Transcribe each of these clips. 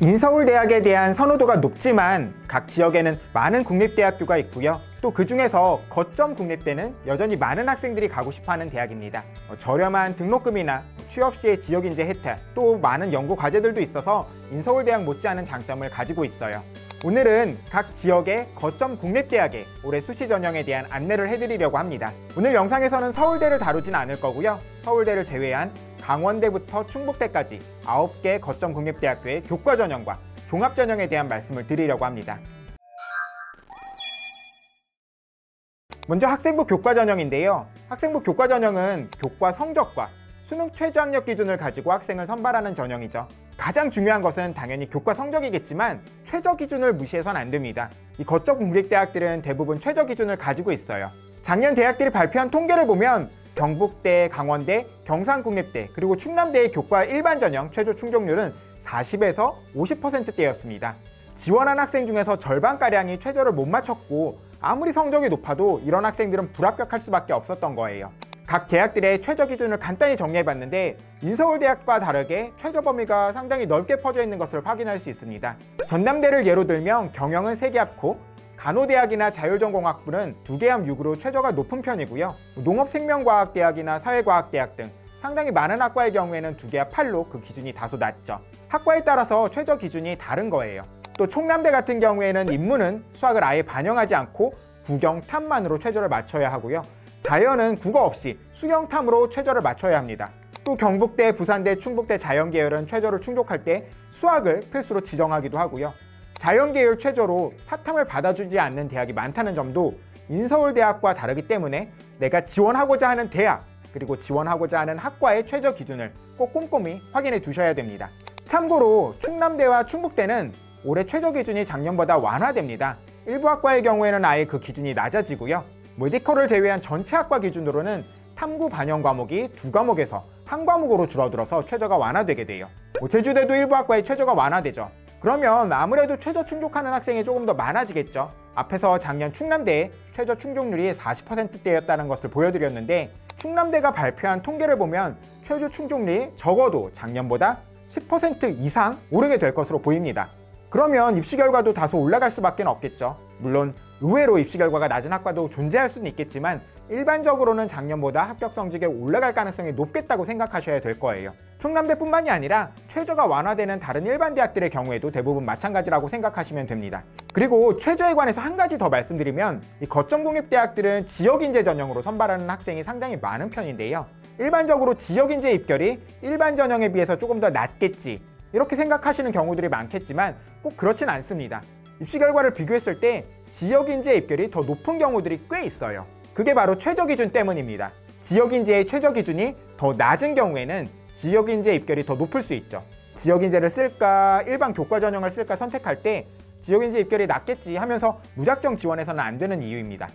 인서울대학에 대한 선호도가 높지만 각 지역에는 많은 국립대학교가 있고요. 또 그 중에서 거점 국립대는 여전히 많은 학생들이 가고 싶어하는 대학입니다. 저렴한 등록금이나 취업 시의 지역 인재 혜택, 또 많은 연구 과제들도 있어서 인서울대학 못지않은 장점을 가지고 있어요. 오늘은 각 지역의 거점 국립대학의 올해 수시 전형에 대한 안내를 해드리려고 합니다. 오늘 영상에서는 서울대를 다루진 않을 거고요. 서울대를 제외한 강원대부터 충북대까지 9개 거점 국립대학교의 교과 전형과 종합 전형에 대한 말씀을 드리려고 합니다. 먼저 학생부 교과 전형인데요. 학생부 교과 전형은 교과 성적과 수능 최저학력 기준을 가지고 학생을 선발하는 전형이죠. 가장 중요한 것은 당연히 교과 성적이겠지만 최저 기준을 무시해서는 안 됩니다. 이 거점 국립대학들은 대부분 최저 기준을 가지고 있어요. 작년 대학들이 발표한 통계를 보면 경북대, 강원대, 경상국립대, 그리고 충남대의 교과 일반 전형 최저 충족률은 40에서 50%대였습니다. 지원한 학생 중에서 절반가량이 최저를 못 맞췄고 아무리 성적이 높아도 이런 학생들은 불합격할 수밖에 없었던 거예요. 각 대학들의 최저 기준을 간단히 정리해봤는데 인서울대학과 다르게 최저 범위가 상당히 넓게 퍼져 있는 것을 확인할 수 있습니다. 전남대를 예로 들면 경영은 3개 합고 간호대학이나 자율전공학부는 2개 합 6으로 최저가 높은 편이고요. 농업생명과학대학이나 사회과학대학 등 상당히 많은 학과의 경우에는 2개 합 8로 그 기준이 다소 낮죠. 학과에 따라서 최저 기준이 다른 거예요. 또 총남대 같은 경우에는 인문은 수학을 아예 반영하지 않고 국영 탐만으로 최저를 맞춰야 하고요. 자연은 국어 없이 수영 탐으로 최저를 맞춰야 합니다. 또 경북대, 부산대, 충북대 자연계열은 최저를 충족할 때 수학을 필수로 지정하기도 하고요. 자연계열 최저로 사탐을 받아주지 않는 대학이 많다는 점도 인서울대학과 다르기 때문에 내가 지원하고자 하는 대학 그리고 지원하고자 하는 학과의 최저 기준을 꼭 꼼꼼히 확인해 두셔야 됩니다. 참고로 충남대와 충북대는 올해 최저 기준이 작년보다 완화됩니다. 일부 학과의 경우에는 아예 그 기준이 낮아지고요. 메디컬을 제외한 전체 학과 기준으로는 탐구 반영 과목이 2과목에서 1과목으로 줄어들어서 최저가 완화되게 돼요. 제주대도 일부 학과의 최저가 완화되죠. 그러면 아무래도 최저 충족하는 학생이 조금 더 많아지겠죠. 앞에서 작년 충남대의 최저 충족률이 40%대였다는 것을 보여드렸는데 충남대가 발표한 통계를 보면 최저 충족률이 적어도 작년보다 10% 이상 오르게 될 것으로 보입니다. 그러면 입시 결과도 다소 올라갈 수밖에 없겠죠. 물론 의외로 입시 결과가 낮은 학과도 존재할 수는 있겠지만 일반적으로는 작년보다 합격 성적이 올라갈 가능성이 높겠다고 생각하셔야 될 거예요. 충남대뿐만이 아니라 최저가 완화되는 다른 일반 대학들의 경우에도 대부분 마찬가지라고 생각하시면 됩니다. 그리고 최저에 관해서 한 가지 더 말씀드리면 이 거점 국립대학들은 지역인재 전형으로 선발하는 학생이 상당히 많은 편인데요. 일반적으로 지역인재 입결이 일반 전형에 비해서 조금 더 낮겠지 이렇게 생각하시는 경우들이 많겠지만 꼭 그렇진 않습니다. 입시 결과를 비교했을 때 지역인재 입결이 더 높은 경우들이 꽤 있어요. 그게 바로 최저 기준 때문입니다. 지역인재의 최저 기준이 더 낮은 경우에는 지역인재 입결이 더 높을 수 있죠. 지역인재를 쓸까 일반 교과 전형을 쓸까 선택할 때 지역인재 입결이 낮겠지 하면서 무작정 지원해서는 안 되는 이유입니다.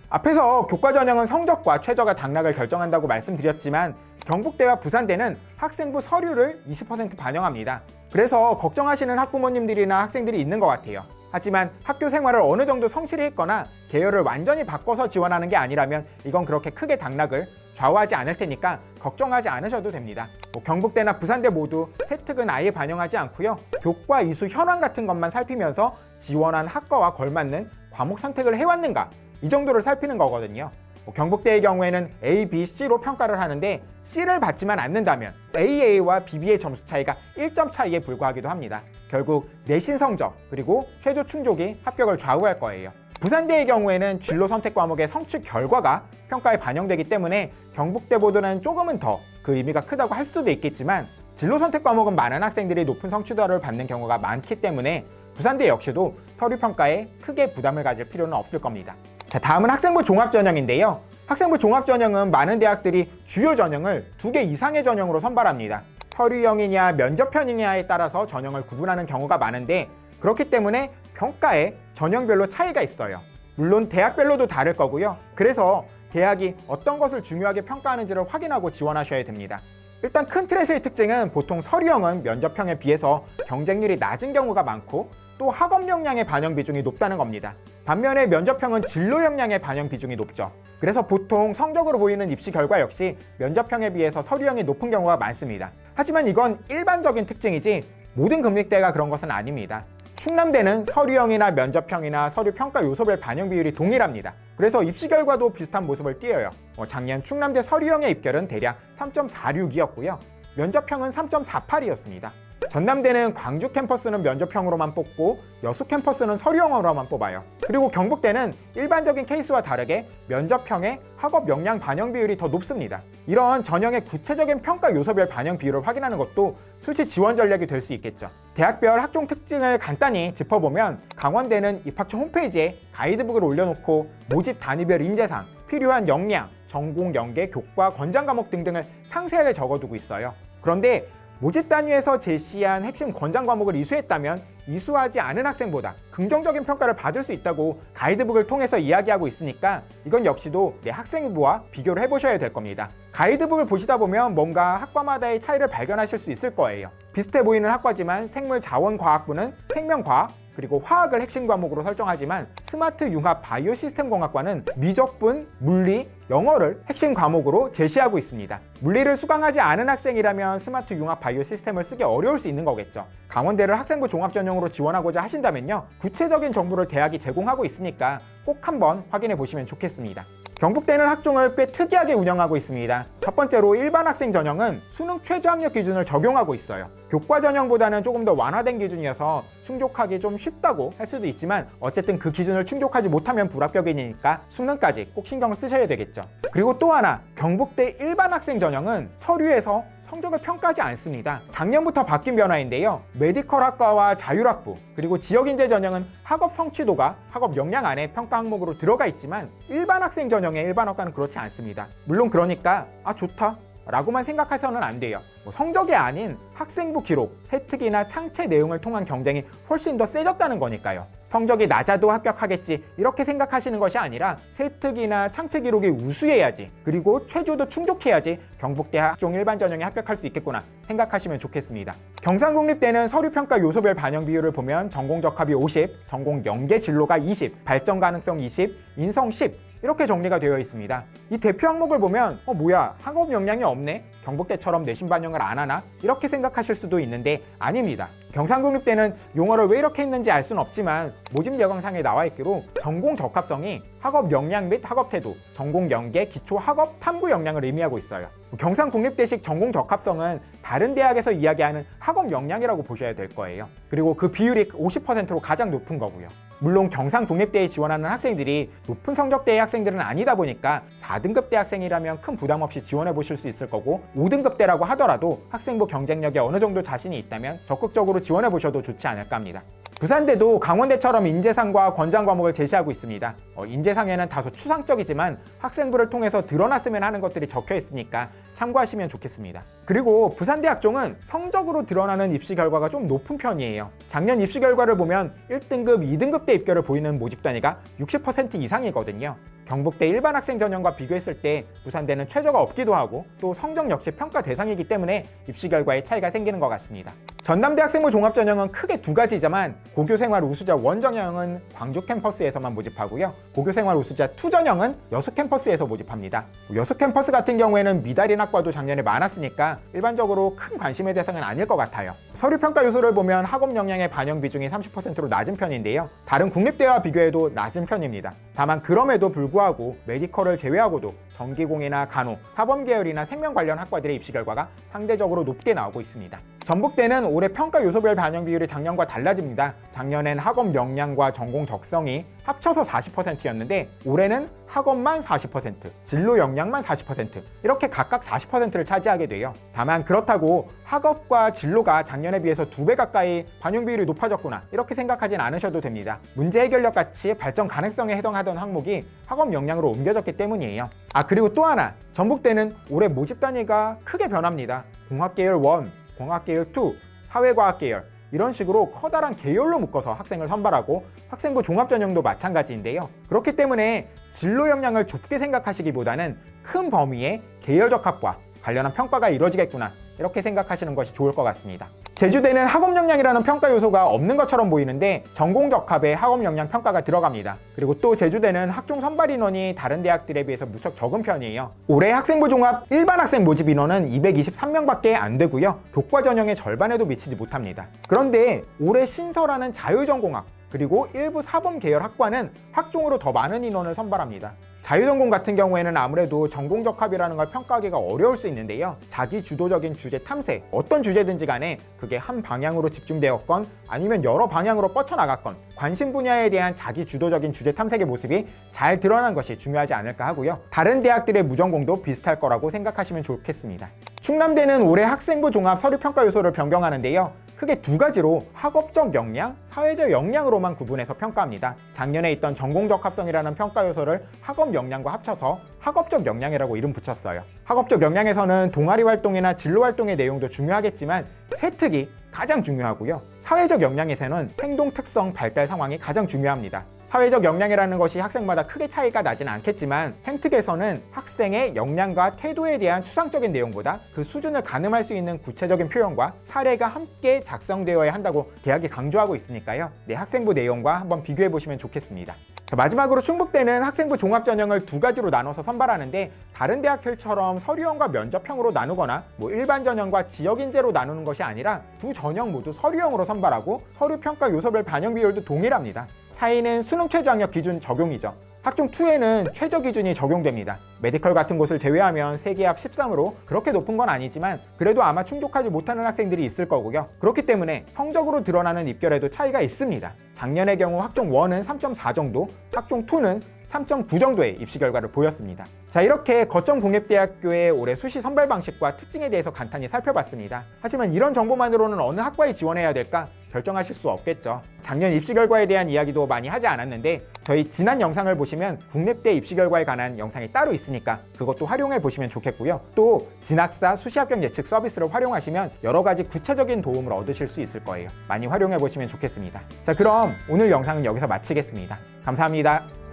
앞에서 교과 전형은 성적과 최저가 당락을 결정한다고 말씀드렸지만 경북대와 부산대는 학생부 서류를 20% 반영합니다. 그래서 걱정하시는 학부모님들이나 학생들이 있는 것 같아요. 하지만 학교 생활을 어느 정도 성실히 했거나 계열을 완전히 바꿔서 지원하는 게 아니라면 이건 그렇게 크게 당락을 좌우하지 않을 테니까 걱정하지 않으셔도 됩니다. 경북대나 부산대 모두 세특은 아예 반영하지 않고요. 교과 이수 현황 같은 것만 살피면서 지원한 학과와 걸맞는 과목 선택을 해왔는가 이 정도를 살피는 거거든요. 경북대의 경우에는 A, B, C로 평가를 하는데 C를 받지만 않는다면 AA와 BB의 점수 차이가 1점 차이에 불과하기도 합니다. 결국 내신 성적 그리고 최저 충족이 합격을 좌우할 거예요. 부산대의 경우에는 진로 선택 과목의 성취 결과가 평가에 반영되기 때문에 경북대보다는 조금은 더 그 의미가 크다고 할 수도 있겠지만 진로 선택 과목은 많은 학생들이 높은 성취도를 받는 경우가 많기 때문에 부산대 역시도 서류 평가에 크게 부담을 가질 필요는 없을 겁니다. 자, 다음은 학생부 종합 전형인데요. 학생부 종합 전형은 많은 대학들이 주요 전형을 2개 이상의 전형으로 선발합니다. 서류형이냐 면접형이냐에 따라서 전형을 구분하는 경우가 많은데 그렇기 때문에 평가에 전형별로 차이가 있어요. 물론 대학별로도 다를 거고요. 그래서 대학이 어떤 것을 중요하게 평가하는지를 확인하고 지원하셔야 됩니다. 일단 큰 틀에서의 특징은 보통 서류형은 면접형에 비해서 경쟁률이 낮은 경우가 많고 또 학업 역량의 반영 비중이 높다는 겁니다. 반면에 면접형은 진로 역량의 반영 비중이 높죠. 그래서 보통 성적으로 보이는 입시 결과 역시 면접형에 비해서 서류형이 높은 경우가 많습니다. 하지만 이건 일반적인 특징이지 모든 금리대가 그런 것은 아닙니다. 충남대는 서류형이나 면접형이나 서류 평가 요소별 반영 비율이 동일합니다. 그래서 입시 결과도 비슷한 모습을 띄어요. 작년 충남대 서류형의 입결은 대략 3.46이었고요. 면접형은 3.48이었습니다. 전남대는 광주 캠퍼스는 면접형으로만 뽑고 여수 캠퍼스는 서류형으로만 뽑아요. 그리고 경북대는 일반적인 케이스와 다르게 면접형의 학업 역량 반영 비율이 더 높습니다. 이런 전형의 구체적인 평가 요소별 반영 비율을 확인하는 것도 수시 지원 전략이 될 수 있겠죠. 대학별 학종 특징을 간단히 짚어보면 강원대는 입학처 홈페이지에 가이드북을 올려놓고 모집 단위별 인재상, 필요한 역량, 전공 연계, 교과, 권장 과목 등등을 상세하게 적어두고 있어요. 그런데 모집 단위에서 제시한 핵심 권장 과목을 이수했다면 이수하지 않은 학생보다 긍정적인 평가를 받을 수 있다고 가이드북을 통해서 이야기하고 있으니까 이건 역시도 내 학생부와 비교를 해보셔야 될 겁니다. 가이드북을 보시다 보면 뭔가 학과마다의 차이를 발견하실 수 있을 거예요. 비슷해 보이는 학과지만 생물자원과학부는 생명과학, 그리고 화학을 핵심 과목으로 설정하지만 스마트 융합 바이오 시스템 공학과는 미적분, 물리, 영어를 핵심 과목으로 제시하고 있습니다. 물리를 수강하지 않은 학생이라면 스마트 융합 바이오 시스템을 쓰기 어려울 수 있는 거겠죠. 강원대를 학생부 종합 전형으로 지원하고자 하신다면요, 구체적인 정보를 대학이 제공하고 있으니까 꼭 한번 확인해 보시면 좋겠습니다. 경북대는 학종을 꽤 특이하게 운영하고 있습니다. 첫 번째로 일반 학생 전형은 수능 최저학력 기준을 적용하고 있어요. 교과 전형보다는 조금 더 완화된 기준이어서 충족하기 좀 쉽다고 할 수도 있지만 어쨌든 그 기준을 충족하지 못하면 불합격이니까 수능까지 꼭 신경을 쓰셔야 되겠죠. 그리고 또 하나, 경북대 일반 학생 전형은 서류에서 성적을 평가하지 않습니다. 작년부터 바뀐 변화인데요. 메디컬 학과와 자율학부, 그리고 지역인재 전형은 학업 성취도가 학업 역량 안에 평가 항목으로 들어가 있지만 일반 학생 전형의 일반 학과는 그렇지 않습니다. 물론 그러니까 좋다 라고만 생각해서는 안 돼요. 성적이 아닌 학생부 기록, 세특이나 창체 내용을 통한 경쟁이 훨씬 더 세졌다는 거니까요. 성적이 낮아도 합격하겠지 이렇게 생각하시는 것이 아니라 세특이나 창체 기록이 우수해야지, 그리고 최저도 충족해야지 경북대 학종 일반 전형에 합격할 수 있겠구나 생각하시면 좋겠습니다. 경상국립대는 서류평가 요소별 반영 비율을 보면 전공 적합이 50, 전공 연계 진로가 20, 발전 가능성 20, 인성 10 이렇게 정리가 되어 있습니다. 이 대표 항목을 보면 뭐야, 학업 역량이 없네? 경북대처럼 내신 반영을 안 하나? 이렇게 생각하실 수도 있는데 아닙니다. 경상국립대는 용어를 왜 이렇게 했는지 알 수는 없지만 모집 여강상에 나와 있기로 전공 적합성이 학업 역량 및 학업 태도, 전공 연계, 기초 학업 탐구 역량을 의미하고 있어요. 경상국립대식 전공 적합성은 다른 대학에서 이야기하는 학업 역량이라고 보셔야 될 거예요. 그리고 그 비율이 50%로 가장 높은 거고요. 물론 경상국립대에 지원하는 학생들이 높은 성적대의 학생들은 아니다 보니까 4등급 대학생이라면 큰 부담 없이 지원해 보실 수 있을 거고, 5등급대라고 하더라도 학생부 경쟁력에 어느 정도 자신이 있다면 적극적으로 지원해 보셔도 좋지 않을까 합니다. 부산대도 강원대처럼 인재상과 권장 과목을 제시하고 있습니다. 인재상에는 다소 추상적이지만 학생부를 통해서 드러났으면 하는 것들이 적혀 있으니까 참고하시면 좋겠습니다. 그리고 부산대 학종은 성적으로 드러나는 입시 결과가 좀 높은 편이에요. 작년 입시 결과를 보면 1등급, 2등급 대 입결을 보이는 모집 단위가 60% 이상이거든요. 경북대 일반 학생 전형과 비교했을 때 부산대는 최저가 없기도 하고 또 성적 역시 평가 대상이기 때문에 입시 결과에 차이가 생기는 것 같습니다. 전남대 학생부 종합전형은 크게 두 가지지만 고교생활 우수자 1 전형은 광주 캠퍼스에서만 모집하고요. 고교생활 우수자 2 전형은 여수 캠퍼스에서 모집합니다. 여수 캠퍼스 같은 경우에는 미달인 학과도 작년에 많았으니까 일반적으로 큰 관심의 대상은 아닐 것 같아요. 서류평가 요소를 보면 학업 역량의 반영 비중이 30%로 낮은 편인데요. 다른 국립대와 비교해도 낮은 편입니다. 다만 그럼에도 불구하고 메디컬을 제외하고도 전기공이나 간호, 사범계열이나 생명 관련 학과들의 입시 결과가 상대적으로 높게 나오고 있습니다. 전북대는 올해 평가 요소별 반영 비율이 작년과 달라집니다. 작년엔 학업 역량과 전공 적성이 합쳐서 40%였는데 올해는 학업만 40%, 진로 역량만 40% 이렇게 각각 40%를 차지하게 돼요. 다만 그렇다고 학업과 진로가 작년에 비해서 2배 가까이 반영 비율이 높아졌구나 이렇게 생각하진 않으셔도 됩니다. 문제 해결력 같이 발전 가능성에 해당하던 항목이 학업 역량으로 옮겨졌기 때문이에요. 그리고 또 하나, 전북대는 올해 모집 단위가 크게 변합니다. 공학계열 1, 공학계열 2, 사회과학계열 이런 식으로 커다란 계열로 묶어서 학생을 선발하고 학생부 종합전형도 마찬가지인데요. 그렇기 때문에 진로 역량을 좁게 생각하시기보다는 큰 범위의 계열적 학과 관련한 평가가 이루어지겠구나 이렇게 생각하시는 것이 좋을 것 같습니다. 제주대는 학업 역량이라는 평가 요소가 없는 것처럼 보이는데 전공적합에 학업 역량 평가가 들어갑니다. 그리고 또 제주대는 학종 선발 인원이 다른 대학들에 비해서 무척 적은 편이에요. 올해 학생부 종합 일반 학생 모집 인원은 223명밖에 안 되고요. 교과 전형의 절반에도 미치지 못합니다. 그런데 올해 신설하는 자유전공학 그리고 일부 사범 계열 학과는 학종으로 더 많은 인원을 선발합니다. 자유전공 같은 경우에는 아무래도 전공적합이라는 걸 평가하기가 어려울 수 있는데요. 자기 주도적인 주제 탐색, 어떤 주제든지 간에 그게 한 방향으로 집중되었건 아니면 여러 방향으로 뻗쳐나갔건 관심 분야에 대한 자기 주도적인 주제 탐색의 모습이 잘 드러난 것이 중요하지 않을까 하고요. 다른 대학들의 무전공도 비슷할 거라고 생각하시면 좋겠습니다. 충남대는 올해 학생부 종합 서류평가 요소를 변경하는데요. 크게 두 가지로 학업적 역량, 사회적 역량으로만 구분해서 평가합니다. 작년에 있던 전공적 합성이라는 평가 요소를 학업 역량과 합쳐서 학업적 역량이라고 이름 붙였어요. 학업적 역량에서는 동아리 활동이나 진로 활동의 내용도 중요하겠지만 세특이 가장 중요하고요. 사회적 역량에서는 행동 특성 발달 상황이 가장 중요합니다. 사회적 역량이라는 것이 학생마다 크게 차이가 나지는 않겠지만 행특에서는 학생의 역량과 태도에 대한 추상적인 내용보다 그 수준을 가늠할 수 있는 구체적인 표현과 사례가 함께 작성되어야 한다고 대학이 강조하고 있으니까요. 네, 학생부 내용과 한번 비교해 보시면 좋겠습니다. 마지막으로 충북대는 학생부 종합전형을 두 가지로 나눠서 선발하는데 다른 대학들처럼 서류형과 면접형으로 나누거나 일반 전형과 지역인재로 나누는 것이 아니라 두 전형 모두 서류형으로 선발하고 서류평가 요소별 반영 비율도 동일합니다. 차이는 수능 최저학력 기준 적용이죠. 학종 2에는 최저 기준이 적용됩니다. 메디컬 같은 곳을 제외하면 세계합 13으로 그렇게 높은 건 아니지만 그래도 아마 충족하지 못하는 학생들이 있을 거고요. 그렇기 때문에 성적으로 드러나는 입결에도 차이가 있습니다. 작년의 경우 학종 1은 3.4 정도, 학종 2는 3.9 정도의 입시 결과를 보였습니다. 자, 이렇게 거점 국립대학교의 올해 수시 선발 방식과 특징에 대해서 간단히 살펴봤습니다. 하지만 이런 정보만으로는 어느 학과에 지원해야 될까 결정하실 수 없겠죠. 작년 입시 결과에 대한 이야기도 많이 하지 않았는데 저희 지난 영상을 보시면 국립대 입시 결과에 관한 영상이 따로 있으니까 그것도 활용해 보시면 좋겠고요. 또 진학사 수시 합격 예측 서비스를 활용하시면 여러 가지 구체적인 도움을 얻으실 수 있을 거예요. 많이 활용해 보시면 좋겠습니다. 자, 그럼 오늘 영상은 여기서 마치겠습니다. 감사합니다.